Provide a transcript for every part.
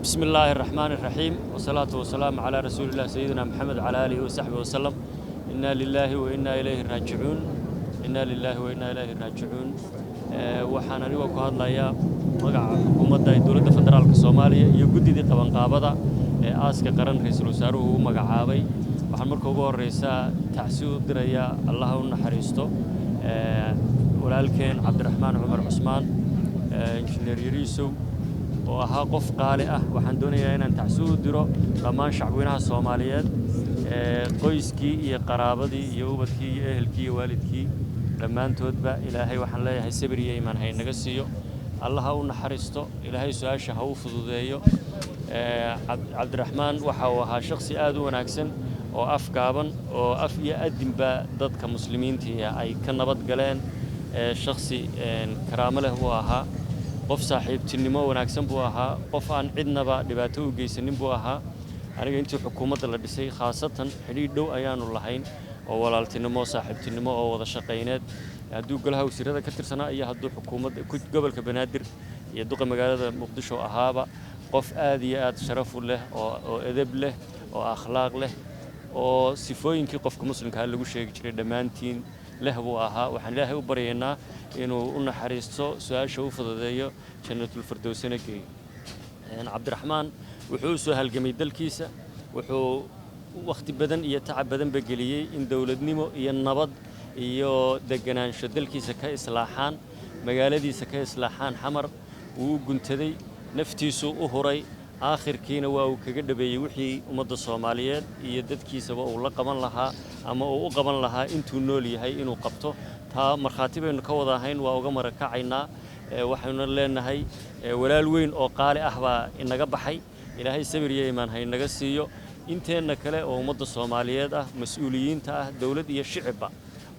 بسم الله الرحمن الرحيم والصلاة والسلام على رسول الله سيدنا محمد وعلى آله وصحبه وسلم. إنا لله وإنا إليه راجعون. إنا لله وإنا إليه راجعون. waxaan anigu ku hadlayaa magaca xukuumadda dawladda federaalka Soomaaliya iyo guddiga qabanqaabada ee aaska qaran ra'iisul wasaaruhu uu magacaabay. waxaan markii ugu horeysa tacsiyo u dirayaa Allah u naxariisto walaalkeen Cabdiraxmaan Cumar Cusmaan injineer Yariisow oo ahaa qof qaali ah. waxaan doonayaa inaan tacsiyo u diro dhammaan shacabweynaha Soomaaliyeed qoyskii iyo qaraabadii iyo ubadkii iyo ehelkii iyo waalidkii dhammaantoodba ilaahay waxaan leeyahay sabir iyo iimaan hay naga siiyo. Allah u naxariisto, ilaahay su'aasha ha u fududeeyo. Cabdiraxmaan waxa uu ahaa shakhsi aad u wanaagsan oo afgaaban oo af iyo adinba dadka muslimiinta ay ka nabad galeen. shakhsi karaamo leh buu ahaa, qof saaxiibtinimo wanaagsan buu ahaa, qof aan cidnaba dhibaato u geysanin buu ahaa. aniga intii xukuumadda la dhisay khaasatan xidhiidh dhow ayaanu lahayn oo walaaltinimo saaxiibtinimo oo wada shaqayneed hadduu golaha wasiirada ka tirsanaa iyo hadduu xukuumadda gobolka Banaadir iyo duqa magaalada Muqdisho ahaaba qof aad iyo aad sharaf u leh oo edeb leh oo akhlaaq leh oo sifooyinkii qofka muslimka lagu sheegi jiray dhammaantiin leh buu ahaa. waxaan ilaahay u baryaynaa inuu u naxariisto su'aasha u fududeeyo jannatul firdawsna geeyo. Cabdiraxmaan wuxuu soo halgamay dalkiisa, wuxuu waqti badan iyo tacab badan geliyay in dawladnimo iyo nabad iyo deganaansho dalkiisa ka islaaxaan, magaaladiisa ka islaaxaan. xamar uu guntaday, naftiisu u huray, aakhirkiina waa uu kaga dhabeeyay wixii ummadda Soomaaliyeed iyo dadkiisaba uu la qaban lahaa ama uu u qaban lahaa intuu nool yahay inuu qabto. taa markhaati baynu ka wada ahayn, waa uga marakacaynaa. waxaynu leenahay walaal weyn oo qaali ah baa inaga baxay. ilaahay sabir iyo iimaan hay naga siiyo. inteena kale oo ummadda Soomaaliyeed ah, mas'uuliyiinta ah, dawlad iyo shicibba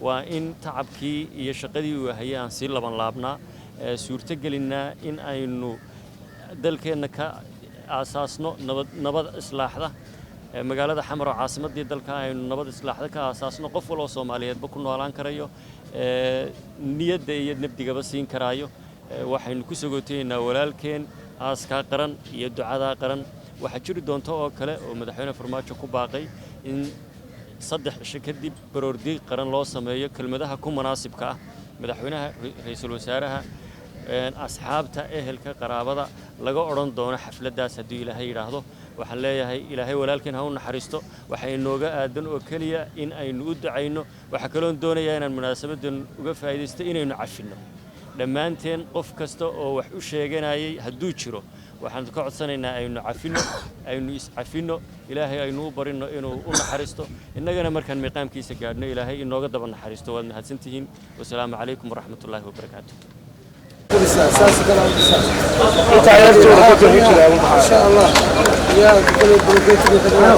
waa in tacabkii iyo shaqadii uu hayay aan si laban laabnaa suurto gelinaa in aynu dalkeena ka aasaasno nabad islaaxda. magaalada xamar oo caasimadii dalka aynu nabad islaaxda ka aasaasno, qof walba Soomaaliyeedba ku noolaan karayo, niyadda iyo nabdigaba siin karaayo. waxaynu ku sagootaynaa walaalkeen aaska qaran iyo ducada qaran. waxa jiri doonto oo kale oo madaxweyne Farmaajo ku baaqay in 3 cisho kadib baroordiiq qaran loo sameeyo kelmadaha ku munaasibka ah madaxweynaha ra'iisul wasaaraha asxaabta ehelka qaraabada laga oran doono xafladaas haddii Ilaahay yiraahdo. waxaan leeyahay ilaahay walaalkeen ha u naxariisto. waxa inooga aadan oo kaliya in aynu u ducayno. waxa kale oo doonayaa inaan munaasabadan uga faa'iideysto inaynu cafino dhammaanteen. qof kasta oo wax u sheeganayay hadduu jiro waxaan ka codsanaynaa aynu cafino, aynu is cafino, ilaahay aynu u barino inuu u naxariisto. innagana markaan miiqaamkiisa gaadhno ilaahay inooga daba naxariisto. waad mahadsantihiin. wassalaamu calaykum waraxmatullaahi wabarakaatuh. إن شاء الله يا كل البلوكات اللي خدناها